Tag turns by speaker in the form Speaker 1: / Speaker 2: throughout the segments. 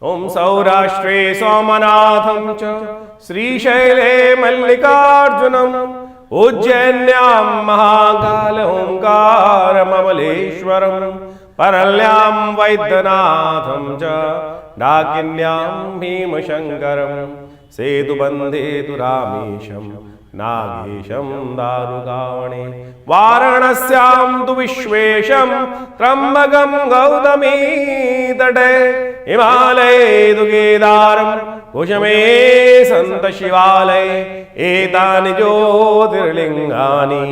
Speaker 1: ओम सौराष्ट्रे सोमनाथं च श्रीशैले मल्लिकार्जुनम् उज्जैन्यां महाकाल ओंकारममलेश्वरम् परल्यां वैद्यनाथं च डाकिन्यां भीमशङ्करम् सेतुबन्धे तु रामेशं नागेशं दारुकावणे वाराणस्यां तु विश्वेशं त्र्यम्बकं गौतमी तटे हिमालये तु केदारं कुशमे सन्त शिवालये एतानि ज्योतिर्लिङ्गानि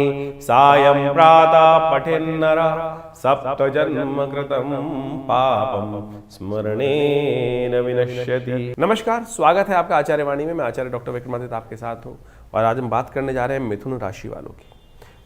Speaker 1: सायं प्रातः पठेन्नरः सप्तजन्म कृतं पापं स्मरणेन विनश्यति। नमस्कार, स्वागत है आपका आचार्य वाणी में। मैं आचार्य डॉक्टर विक्रमादित्य आपके साथ हूँ और आज हम बात करने जा रहे हैं मिथुन राशि वालों की।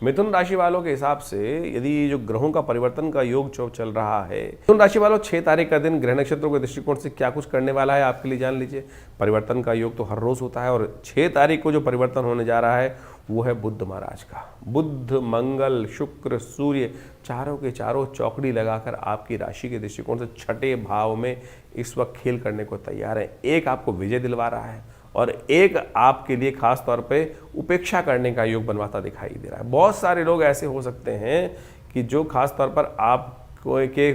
Speaker 1: मिथुन राशि वालों के हिसाब से यदि जो ग्रहों का परिवर्तन का योग जो चल रहा है, मिथुन राशि वालों 6 तारीख का दिन ग्रह नक्षत्रों के दृष्टिकोण से क्या कुछ करने वाला है आपके लिए जान लीजिए। परिवर्तन का योग तो हर रोज होता है और 6 तारीख को जो परिवर्तन होने जा रहा है वो है बुध महाराज का। बुध, मंगल, शुक्र, सूर्य चारों के चारों चौकड़ी लगाकर आपकी राशि के दृष्टिकोण से 6ठे भाव में इस वक्त खेल करने को तैयार है। एक आपको विजय दिलवा रहा है और एक आपके लिए खास तौर पे उपेक्षा करने का योग बनवाता दिखाई दे रहा है। बहुत सारे लोग ऐसे हो सकते हैं कि जो खास तौर पर आपको के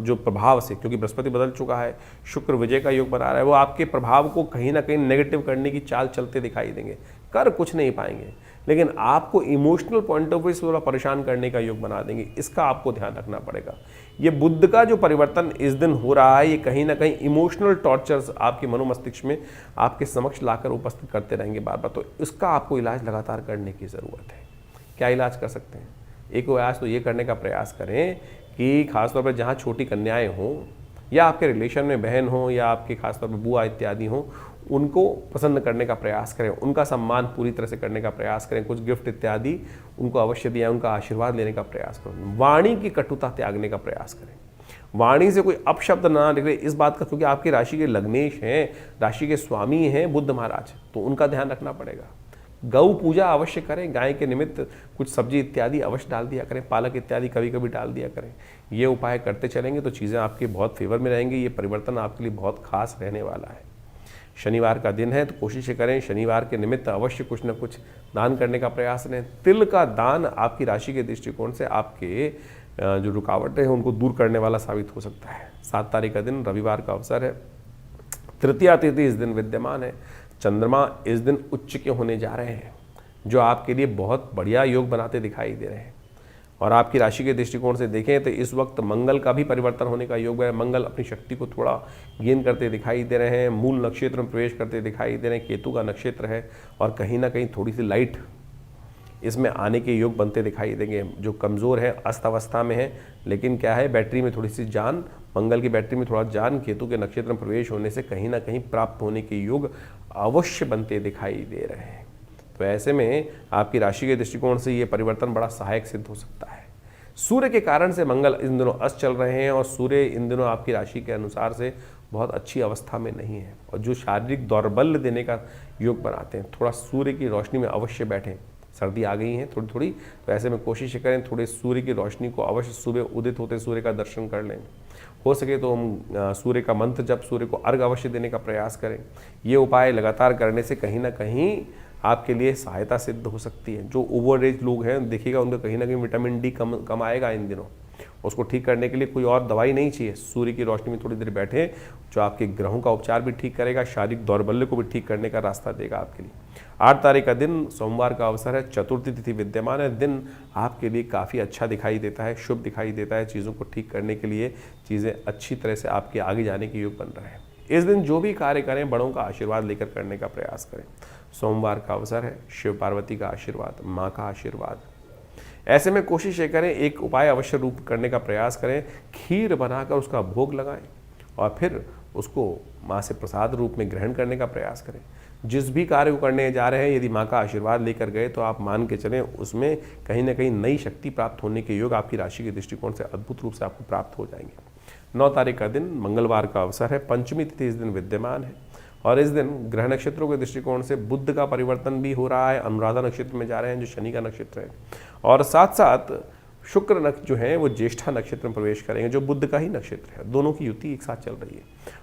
Speaker 1: जो प्रभाव से, क्योंकि बृहस्पति बदल चुका है, शुक्र विजय का योग बना रहा है, वो आपके प्रभाव को कहीं ना कहीं नेगेटिव करने की चाल चलते दिखाई देंगे। कर कुछ नहीं पाएंगे लेकिन आपको इमोशनल पॉइंट ऑफ व्यू से थोड़ा परेशान करने का योग बना देंगे। इसका आपको ध्यान रखना पड़ेगा। ये बुध का जो परिवर्तन इस दिन हो रहा है, ये कहीं ना कहीं इमोशनल टॉर्चर्स आपके मनोमस्तिष्क में आपके समक्ष लाकर उपस्थित करते रहेंगे बार बार। तो इसका आपको इलाज लगातार करने की ज़रूरत है। क्या इलाज कर सकते हैं? एक इलाज तो ये करने का प्रयास करें कि खासतौर पर जहाँ छोटी कन्याएँ हों या आपके रिलेशन में बहन हो या आपके खासतौर पर बुआ इत्यादि हों, उनको पसंद करने का प्रयास करें, उनका सम्मान पूरी तरह से करने का प्रयास करें, कुछ गिफ्ट इत्यादि उनको अवश्य दिया, उनका आशीर्वाद लेने का प्रयास करें। वाणी की कटुता त्यागने का प्रयास करें। वाणी से कोई अपशब्द ना निकले इस बात का, क्योंकि आपकी राशि के लग्नेश हैं, राशि के स्वामी हैं बुध महाराज, तो उनका ध्यान रखना पड़ेगा। गौ पूजा अवश्य करें, गाय के निमित्त कुछ सब्जी इत्यादि अवश्य डाल दिया करें, पालक इत्यादि कभी कभी डाल दिया करें। ये उपाय करते चलेंगे तो चीज़ें आपके बहुत फेवर में रहेंगी। ये परिवर्तन आपके लिए बहुत खास रहने वाला है। शनिवार का दिन है तो कोशिश करें शनिवार के निमित्त अवश्य कुछ न कुछ दान करने का प्रयास करें। तिल का दान आपकी राशि के दृष्टिकोण से आपके जो रुकावटें हैं उनको दूर करने वाला साबित हो सकता है। 7 तारीख का दिन रविवार का अवसर है। तृतीया तिथि इस दिन विद्यमान है। चंद्रमा इस दिन उच्च के होने जा रहे हैं जो आपके लिए बहुत बढ़िया योग बनाते दिखाई दे रहे हैं। और आपकी राशि के दृष्टिकोण से देखें तो इस वक्त मंगल का भी परिवर्तन होने का योग है। मंगल अपनी शक्ति को थोड़ा गेन करते दिखाई दे रहे हैं, मूल नक्षत्र में प्रवेश करते दिखाई दे रहे हैं। केतु का नक्षत्र है और कहीं ना कहीं थोड़ी सी लाइट इसमें आने के योग बनते दिखाई देंगे। जो कमज़ोर है, अस्त अवस्था में है, लेकिन क्या है, बैटरी में थोड़ी सी जान, मंगल की बैटरी में थोड़ा जान केतु के नक्षत्र में प्रवेश होने से कहीं ना कहीं प्राप्त होने के योग अवश्य बनते दिखाई दे रहे हैं। तो ऐसे में आपकी राशि के दृष्टिकोण से ये परिवर्तन बड़ा सहायक सिद्ध हो सकता है। सूर्य के कारण से मंगल इन दिनों अस्त चल रहे हैं और सूर्य इन दिनों आपकी राशि के अनुसार से बहुत अच्छी अवस्था में नहीं है और जो शारीरिक दौर्बल्य देने का योग बनाते हैं। थोड़ा सूर्य की रोशनी में अवश्य बैठें। सर्दी आ गई है थोड़ी थोड़ी, तो ऐसे में कोशिश करें थोड़े सूर्य की रोशनी को अवश्य सुबह उदित होते सूर्य का दर्शन कर लें। हो सके तो हम सूर्य का मंत्र जब सूर्य को अर्घ अवश्य देने का प्रयास करें। ये उपाय लगातार करने से कहीं ना कहीं आपके लिए सहायता सिद्ध हो सकती है। जो ओवर एज लोग हैं देखिएगा उनका कहीं ना कहीं विटामिन डी कम आएगा इन दिनों। उसको ठीक करने के लिए कोई और दवाई नहीं चाहिए। सूर्य की रोशनी में थोड़ी देर बैठे, जो आपके ग्रहों का उपचार भी ठीक करेगा, शारीरिक दौर्बल्य को भी ठीक करने का रास्ता देगा आपके लिए। 8 तारीख का दिन सोमवार का अवसर है। चतुर्थी तिथि विद्यमान है। दिन आपके लिए काफ़ी अच्छा दिखाई देता है, शुभ दिखाई देता है। चीज़ों को ठीक करने के लिए चीज़ें अच्छी तरह से आपके आगे जाने के योग बन रहे हैं। इस दिन जो भी कार्य करें बड़ों का आशीर्वाद लेकर करने का प्रयास करें। सोमवार का अवसर है। शिव पार्वती का आशीर्वाद, माँ का आशीर्वाद। ऐसे में कोशिश ये करें, एक उपाय अवश्य रूप करने का प्रयास करें। खीर बनाकर उसका भोग लगाएं और फिर उसको माँ से प्रसाद रूप में ग्रहण करने का प्रयास करें। जिस भी कार्य को करने जा रहे हैं यदि माँ का आशीर्वाद लेकर गए तो आप मान के चलें उसमें कहीं ना कहीं नई शक्ति प्राप्त होने के योग आपकी राशि के दृष्टिकोण से अद्भुत रूप से आपको प्राप्त हो जाएंगे। 9 तारीख का दिन मंगलवार का अवसर है। पंचमी तिथि इस दिन विद्यमान है और इस दिन ग्रह नक्षत्रों के दृष्टिकोण से बुध का परिवर्तन भी हो रहा है। अनुराधा नक्षत्र में जा रहे हैं जो शनि का नक्षत्र है और साथ साथ शुक्र जो है वो ज्येष्ठा नक्षत्र में प्रवेश करेंगे, जो बुध का ही नक्षत्र है। दोनों की युति एक साथ चल रही है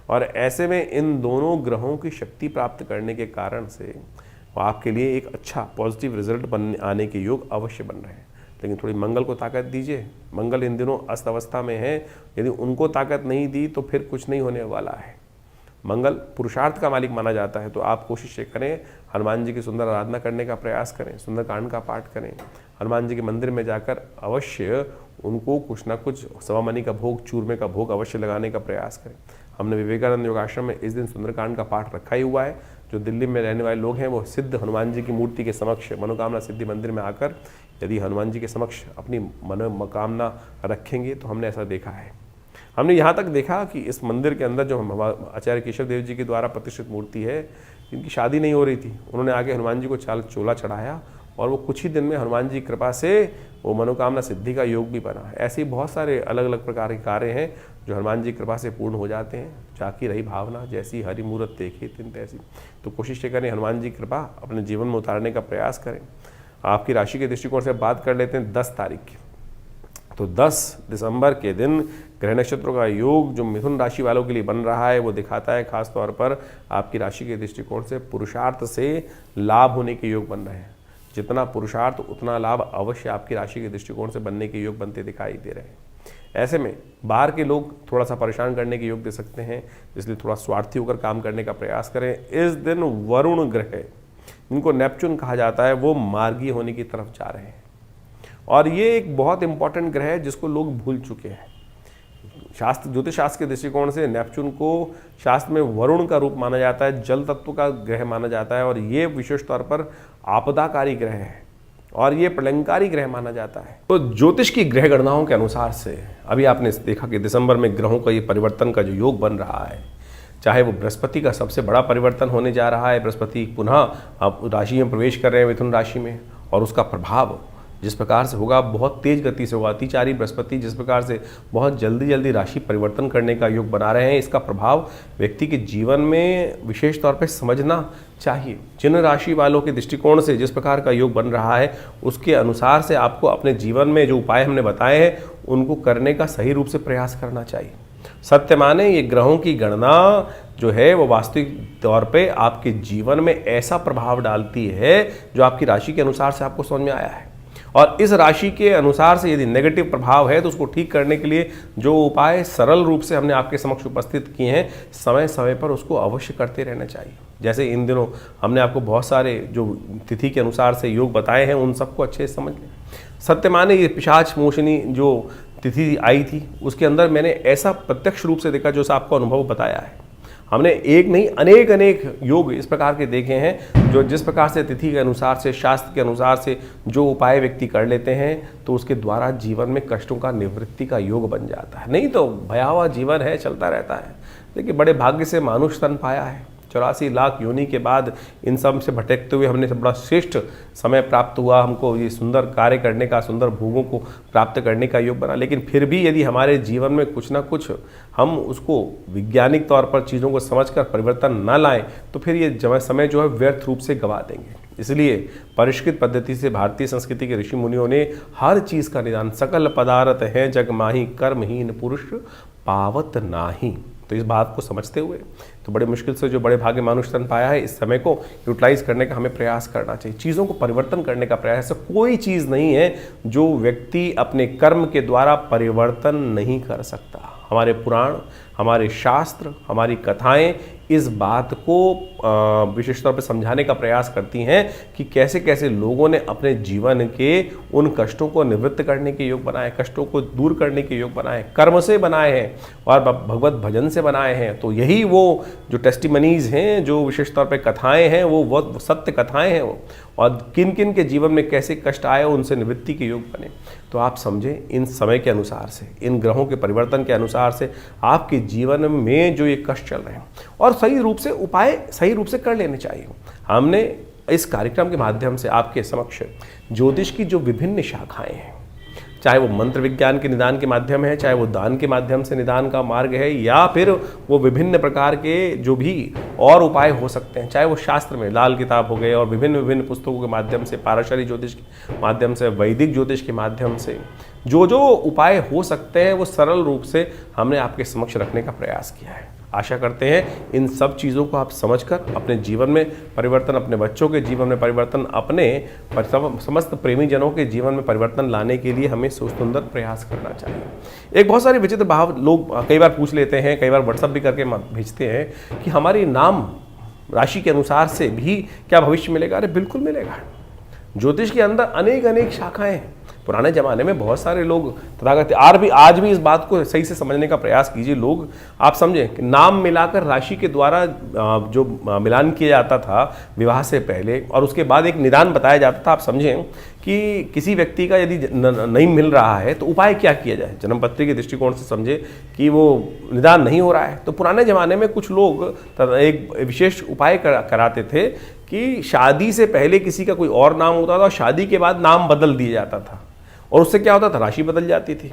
Speaker 1: और ऐसे में इन दोनों ग्रहों की शक्ति प्राप्त करने के कारण से आपके लिए एक अच्छा पॉजिटिव रिजल्ट आने के योग अवश्य बन रहे हैं। लेकिन थोड़ी मंगल को ताकत दीजिए। मंगल इन दिनों अस्त अवस्था में है, यदि उनको ताकत नहीं दी तो फिर कुछ नहीं होने वाला है। मंगल पुरुषार्थ का मालिक माना जाता है, तो आप कोशिश करें हनुमान जी की सुंदर आराधना करने का प्रयास करें, सुंदरकांड का पाठ करें, हनुमान जी के मंदिर में जाकर अवश्य उनको कुछ ना कुछ सवामनी का भोग, चूरमे का भोग अवश्य लगाने का प्रयास करें। हमने विवेकानंद योगाश्रम में इस दिन सुंदरकांड का पाठ रखा ही हुआ है। जो दिल्ली में रहने वाले लोग हैं वो सिद्ध हनुमान जी की मूर्ति के समक्ष मनोकामना सिद्धि मंदिर में आकर यदि हनुमान जी के समक्ष अपनी मनोकामना रखेंगे तो हमने ऐसा देखा है। हमने यहाँ तक देखा कि इस मंदिर के अंदर जो आचार्य केशव देव जी के द्वारा प्रतिष्ठित मूर्ति है, जिनकी शादी नहीं हो रही थी, उन्होंने आगे हनुमान जी को चोला चढ़ाया और वो कुछ ही दिन में हनुमान जी की कृपा से वो मनोकामना सिद्धि का योग भी बना। ऐसे ही बहुत सारे अलग अलग प्रकार के कार्य हैं जो हनुमान जी की कृपा से पूर्ण हो जाते हैं। जाकी रही भावना, जैसी हरि मूरत देखे तिन तैसी। तो कोशिश करें हनुमान जी की कृपा अपने जीवन में उतारने का प्रयास करें। आपकी राशि के दृष्टिकोण से बात कर लेते हैं 10 तारीख की। तो 10 दिसंबर के दिन ग्रह नक्षत्रों का योग जो मिथुन राशि वालों के लिए बन रहा है वो दिखाता है खास तौर पर आपकी राशि के दृष्टिकोण से पुरुषार्थ से लाभ होने के योग बन रहे हैं। जितना पुरुषार्थ उतना लाभ अवश्य आपकी राशि के दृष्टिकोण से बनने के योग बनते दिखाई दे रहे हैं। ऐसे में बाहर के लोग थोड़ा सा परेशान करने के योग दे सकते हैं, इसलिए थोड़ा स्वार्थी होकर काम करने का प्रयास करें। इस दिन वरुण ग्रह, जिनको नेपच्यून कहा जाता है, वो मार्गीय होने की तरफ जा रहे हैं और ये एक बहुत इंपॉर्टेंट ग्रह है जिसको लोग भूल चुके हैं। शास्त्र, ज्योतिष शास्त्र के दृष्टिकोण से नेपच्यून को शास्त्र में वरुण का रूप माना जाता है, जल तत्व का ग्रह माना जाता है और ये विशेष तौर पर आपदाकारी ग्रह है और ये प्रलंकारी ग्रह माना जाता है। तो ज्योतिष की ग्रह गणनाओं के अनुसार से अभी आपने देखा कि दिसंबर में ग्रहों का ये परिवर्तन का जो योग बन रहा है, चाहे वो बृहस्पति का सबसे बड़ा परिवर्तन होने जा रहा है। बृहस्पति पुनः आप राशि में प्रवेश कर रहे हैं, मिथुन राशि में, और उसका प्रभाव जिस प्रकार से होगा बहुत तेज गति से होगा। अतिचारी बृहस्पति जिस प्रकार से बहुत जल्दी जल्दी राशि परिवर्तन करने का योग बना रहे हैं, इसका प्रभाव व्यक्ति के जीवन में विशेष तौर पर समझना चाहिए। जिन राशि वालों के दृष्टिकोण से जिस प्रकार का योग बन रहा है उसके अनुसार से आपको अपने जीवन में जो उपाय हमने बताए हैं उनको करने का सही रूप से प्रयास करना चाहिए। सत्य माने ये ग्रहों की गणना जो है वो वास्तविक तौर पे आपके जीवन में ऐसा प्रभाव डालती है जो आपकी राशि के अनुसार से आपको समझ में आया है। और इस राशि के अनुसार से यदि नेगेटिव प्रभाव है तो उसको ठीक करने के लिए जो उपाय सरल रूप से हमने आपके समक्ष उपस्थित किए हैं, समय समय पर उसको अवश्य करते रहना चाहिए। जैसे इन दिनों हमने आपको बहुत सारे जो तिथि के अनुसार से योग बताए हैं उन सबको अच्छे से समझ लें। सत्य माने ये पिशाच मोशनी जो तिथि आई थी उसके अंदर मैंने ऐसा प्रत्यक्ष रूप से देखा जो आपको अनुभव बताया है। हमने एक नहीं अनेक योग इस प्रकार के देखे हैं जो जिस प्रकार से तिथि के अनुसार से, शास्त्र के अनुसार से जो उपाय व्यक्ति कर लेते हैं तो उसके द्वारा जीवन में कष्टों का निवृत्ति का योग बन जाता है। नहीं तो भयावह जीवन है, चलता रहता है। देखिए बड़े भाग्य से मानुष तन पाया है। 84 लाख योनि के बाद इन सब से भटकते हुए हमने बड़ा श्रेष्ठ समय प्राप्त हुआ, हमको ये सुंदर कार्य करने का, सुंदर भोगों को प्राप्त करने का योग बना। लेकिन फिर भी यदि हमारे जीवन में कुछ ना कुछ हम उसको वैज्ञानिक तौर पर चीज़ों को समझकर परिवर्तन ना लाएं तो फिर ये समय जो है व्यर्थ रूप से गंवा देंगे। इसलिए परिष्कृत पद्धति से भारतीय संस्कृति के ऋषि मुनियों ने हर चीज़ का निदान, सकल पदार्थ है जग माही, कर्महीन पुरुष पावत नाही। तो इस बात को समझते हुए तो बड़े मुश्किल से जो बड़े भाग्य मानुष तन पाया है, इस समय को यूटिलाइज करने का हमें प्रयास करना चाहिए। चीज़ों को परिवर्तन करने का प्रयास। ऐसा कोई चीज़ नहीं है जो व्यक्ति अपने कर्म के द्वारा परिवर्तन नहीं कर सकता। हमारे पुराण, हमारे शास्त्र, हमारी कथाएं इस बात को विशेष तौर पर समझाने का प्रयास करती हैं कि कैसे कैसे लोगों ने अपने जीवन के उन कष्टों को निवृत्त करने के योग बनाए, कष्टों को दूर करने के योग बनाए, कर्म से बनाए हैं और भगवत भजन से बनाए हैं। तो यही वो जो टेस्टिमनीज हैं, जो विशेष तौर पर कथाएं हैं, वो सत्य कथाएं हैं वो, और किन किन के जीवन में कैसे कष्ट आए उनसे निवृत्ति के योग बने। तो आप समझें इन समय के अनुसार से, इन ग्रहों के परिवर्तन के अनुसार से आपके जीवन में जो ये कष्ट चल रहे हैं और सही रूप से उपाय सही रूप से कर लेने चाहिए। हमने इस कार्यक्रम के माध्यम से आपके समक्ष ज्योतिष की जो विभिन्न शाखाएं हैं, चाहे वो मंत्र विज्ञान के निदान के माध्यम है, चाहे वो दान के माध्यम से निदान का मार्ग है, या फिर वो विभिन्न प्रकार के जो भी और उपाय हो सकते हैं, चाहे वो शास्त्र में लाल किताब हो गए और विभिन्न विभिन्न पुस्तकों के माध्यम से, पाराशरी ज्योतिष के माध्यम से, वैदिक ज्योतिष के माध्यम से जो जो उपाय हो सकते हैं वो सरल रूप से हमने आपके समक्ष रखने का प्रयास किया है। आशा करते हैं इन सब चीज़ों को आप समझकर अपने जीवन में परिवर्तन, अपने बच्चों के जीवन में परिवर्तन, अपने समस्त प्रेमी जनों के जीवन में परिवर्तन लाने के लिए हमें सुंदर प्रयास करना चाहिए। एक बहुत सारे विचित्र भाव लोग कई बार पूछ लेते हैं, कई बार व्हाट्सएप भी करके भेजते हैं कि हमारी नाम राशि के अनुसार से भी क्या भविष्य मिलेगा? अरे बिल्कुल मिलेगा। ज्योतिष के अंदर अनेक अनेक शाखाएं हैं। पुराने ज़माने में बहुत सारे लोग तथागत आज भी इस बात को सही से समझने का प्रयास कीजिए। लोग आप समझें कि नाम मिलाकर राशि के द्वारा जो मिलान किया जाता था विवाह से पहले और उसके बाद एक निदान बताया जाता था। आप समझें कि किसी व्यक्ति का यदि नहीं मिल रहा है तो उपाय क्या किया जाए, जन्मपत्री के दृष्टिकोण से समझे कि वो निदान नहीं हो रहा है तो पुराने ज़माने में कुछ लोग एक विशेष उपाय कराते थे कि शादी से पहले किसी का कोई और नाम होता था और शादी के बाद नाम बदल दिया जाता था और उससे क्या होता था, राशि बदल जाती थी,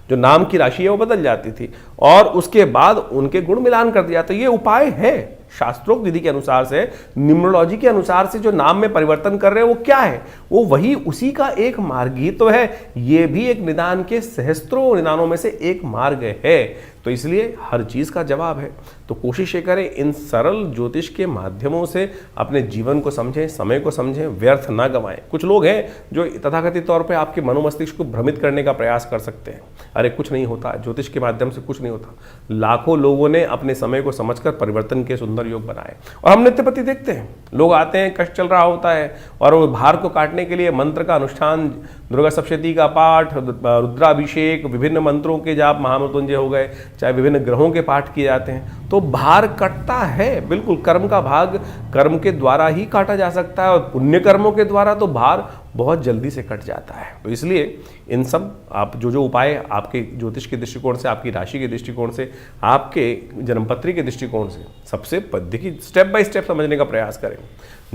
Speaker 1: जो नाम की राशि है वो बदल जाती थी और उसके बाद उनके गुण मिलान कर दिया। तो ये उपाय है शास्त्रोक्त विधि के अनुसार से, न्यूमरोलॉजी के अनुसार से जो नाम में परिवर्तन कर रहे हैं वो क्या है, वो वही उसी का एक मार्ग ही तो है। ये भी एक निदान के सहस्त्रों निदानों में से एक मार्ग है। तो इसलिए हर चीज़ का जवाब है। तो कोशिश ये करें इन सरल ज्योतिष के माध्यमों से अपने जीवन को समझें, समय को समझें, व्यर्थ ना गंवाएं। कुछ लोग हैं जो तथाकथित तौर पे आपके मनोमस्तिष्क को भ्रमित करने का प्रयास कर सकते हैं। अरे कुछ नहीं होता, ज्योतिष के माध्यम से कुछ नहीं होता। लाखों लोगों ने अपने समय को समझकर परिवर्तन के सुंदर योग बनाए और हम नित्यपति देखते हैं, लोग आते हैं, कष्ट चल रहा होता है और वो भार को काटने के लिए मंत्र का अनुष्ठान, दुर्गा सप्तशती का पाठ, रुद्राभिषेक, विभिन्न मंत्रों के जाप, महामृत्युंजय हो गए, चाहे विभिन्न ग्रहों के पाठ किए जाते हैं तो भार कटता है। बिल्कुल कर्म का भाग कर्म के द्वारा ही काटा जा सकता है और पुण्य कर्मों के द्वारा तो भार बहुत जल्दी से कट जाता है। तो इसलिए इन सब आप जो उपाय आपके ज्योतिष के दृष्टिकोण से, आपकी राशि के दृष्टिकोण से, आपके जन्मपत्री के दृष्टिकोण से सबसे देखिए स्टेप बाय स्टेप समझने का प्रयास करें।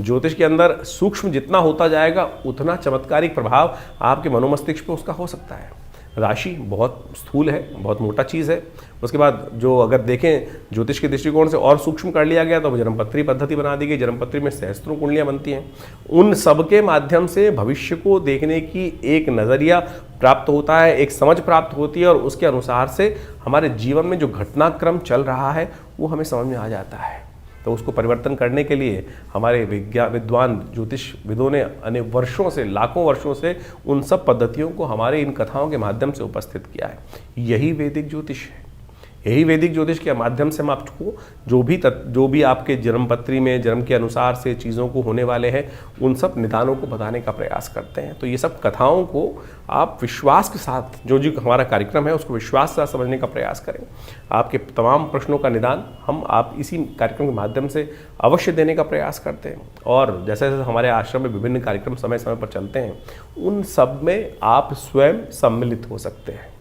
Speaker 1: ज्योतिष के अंदर सूक्ष्म जितना होता जाएगा उतना चमत्कारिक प्रभाव आपके मनोमस्तिष्क पे उसका हो सकता है। राशि बहुत स्थूल है, बहुत मोटा चीज़ है। उसके बाद जो अगर देखें ज्योतिष के दृष्टिकोण से और सूक्ष्म कर लिया गया तो जन्मपत्री पद्धति बना दी गई। जन्मपत्री में सहस्त्रों कुंडलियाँ बनती हैं। उन सब के माध्यम से भविष्य को देखने की एक नज़रिया प्राप्त होता है, एक समझ प्राप्त होती है और उसके अनुसार से हमारे जीवन में जो घटनाक्रम चल रहा है वो हमें समझ में आ जाता है। तो उसको परिवर्तन करने के लिए हमारे विद्वान ज्योतिष विदों ने अनेक वर्षों से, लाखों वर्षों से उन सब पद्धतियों को हमारे इन कथाओं के माध्यम से उपस्थित किया है। यही वैदिक ज्योतिष है। यही वैदिक ज्योतिष के माध्यम से हम आपको जो भी आपके जन्मपत्री में जन्म के अनुसार से चीज़ों को होने वाले हैं उन सब निदानों को बताने का प्रयास करते हैं। तो ये सब कथाओं को आप विश्वास के साथ, जो हमारा कार्यक्रम है उसको विश्वास के साथ समझने का प्रयास करें। आपके तमाम प्रश्नों का निदान आप इसी कार्यक्रम के माध्यम से अवश्य देने का प्रयास करते हैं। और जैसे जैसे हमारे आश्रम में विभिन्न कार्यक्रम समय समय पर चलते हैं उन सब में आप स्वयं सम्मिलित हो सकते हैं।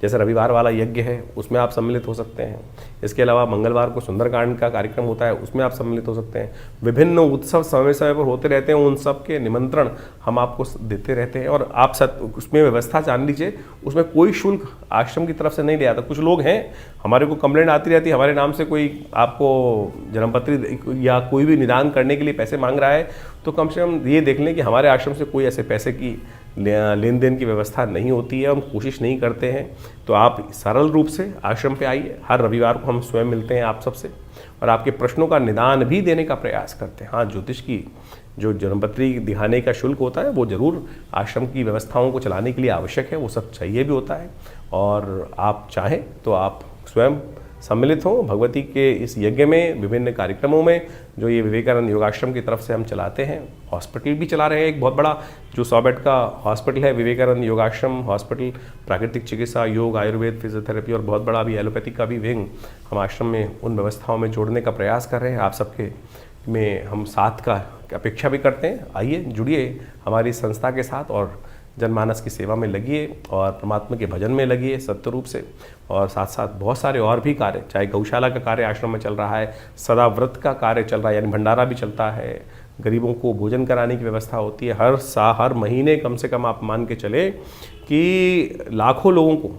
Speaker 1: जैसे रविवार वाला यज्ञ है उसमें आप सम्मिलित हो सकते हैं। इसके अलावा मंगलवार को सुंदरकांड का कार्यक्रम होता है उसमें आप सम्मिलित हो सकते हैं। विभिन्न उत्सव समय समय पर होते रहते हैं, उन सब के निमंत्रण हम आपको देते रहते हैं और आप उसमें व्यवस्था जान लीजिए, उसमें कोई शुल्क आश्रम की तरफ से नहीं लिया जाता। कुछ लोग हैं हमारे को कंप्लेंट आती रहती है, हमारे नाम से कोई आपको जन्मपत्री या कोई भी निदान करने के लिए पैसे मांग रहा है तो कम से कम ये देख लें कि हमारे आश्रम से कोई ऐसे पैसे की लेन देन की व्यवस्था नहीं होती है, हम कोशिश नहीं करते हैं। तो आप सरल रूप से आश्रम पे आइए। हर रविवार को हम स्वयं मिलते हैं आप सबसे और आपके प्रश्नों का निदान भी देने का प्रयास करते हैं। हाँ, ज्योतिष की जो जन्मपत्री दिखाने का शुल्क होता है वो जरूर आश्रम की व्यवस्थाओं को चलाने के लिए आवश्यक है, वो सब चाहिए भी होता है। और आप चाहें तो आप स्वयं सम्मिलित हों भगवती के इस यज्ञ में, विभिन्न कार्यक्रमों में जो ये विवेकानंद योगाश्रम की तरफ से हम चलाते हैं। हॉस्पिटल भी चला रहे हैं, एक बहुत बड़ा जो 100 बेड का हॉस्पिटल है विवेकानंद योगाश्रम हॉस्पिटल। प्राकृतिक चिकित्सा, योग, आयुर्वेद, फिजियोथेरेपी और बहुत बड़ा भी एलोपैथिक का भी विंग हम आश्रम में उन व्यवस्थाओं में जोड़ने का प्रयास कर रहे हैं। आप सबके में हम साथ का अपेक्षा भी करते हैं। आइए जुड़िए हमारी संस्था के साथ और जनमानस की सेवा में लगिए और परमात्मा के भजन में लगिए सत्य रूप से। और साथ साथ बहुत सारे और भी कार्य, चाहे गौशाला का कार्य आश्रम में चल रहा है, सदा व्रत का कार्य चल रहा है, यानी भंडारा भी चलता है, गरीबों को भोजन कराने की व्यवस्था होती है। हर महीने कम से कम आप मान के चले कि लाखों लोगों को,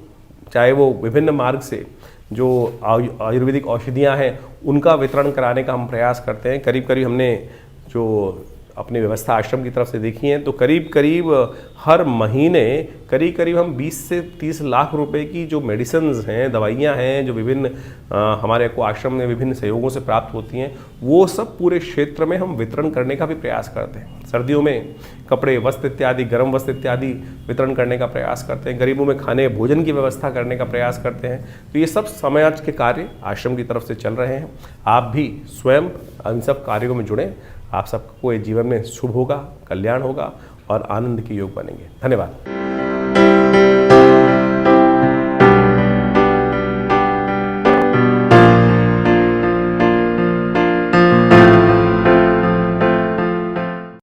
Speaker 1: चाहे वो विभिन्न मार्ग से जो आयुर्वेदिक औषधियाँ हैं उनका वितरण कराने का हम प्रयास करते हैं। करीब करीब हमने जो अपनी व्यवस्था आश्रम की तरफ से देखी है तो करीब करीब हर महीने करीब हम 20 से 30 लाख रुपए की जो मेडिसिन्स हैं, दवाइयाँ हैं, जो विभिन्न हमारे को आश्रम में विभिन्न सहयोगों से प्राप्त होती हैं, वो सब पूरे क्षेत्र में हम वितरण करने का भी प्रयास करते हैं। सर्दियों में कपड़े, वस्त्र इत्यादि, गर्म वस्त्र इत्यादि वितरण करने का प्रयास करते हैं। गरीबों में खाने भोजन की व्यवस्था करने का प्रयास करते हैं। तो ये सब समाज के कार्य आश्रम की तरफ से चल रहे हैं। आप भी स्वयं इन सब कार्यों में जुड़ें। आप सबको जीवन में शुभ होगा, कल्याण होगा और आनंद के योग बनेंगे। धन्यवाद।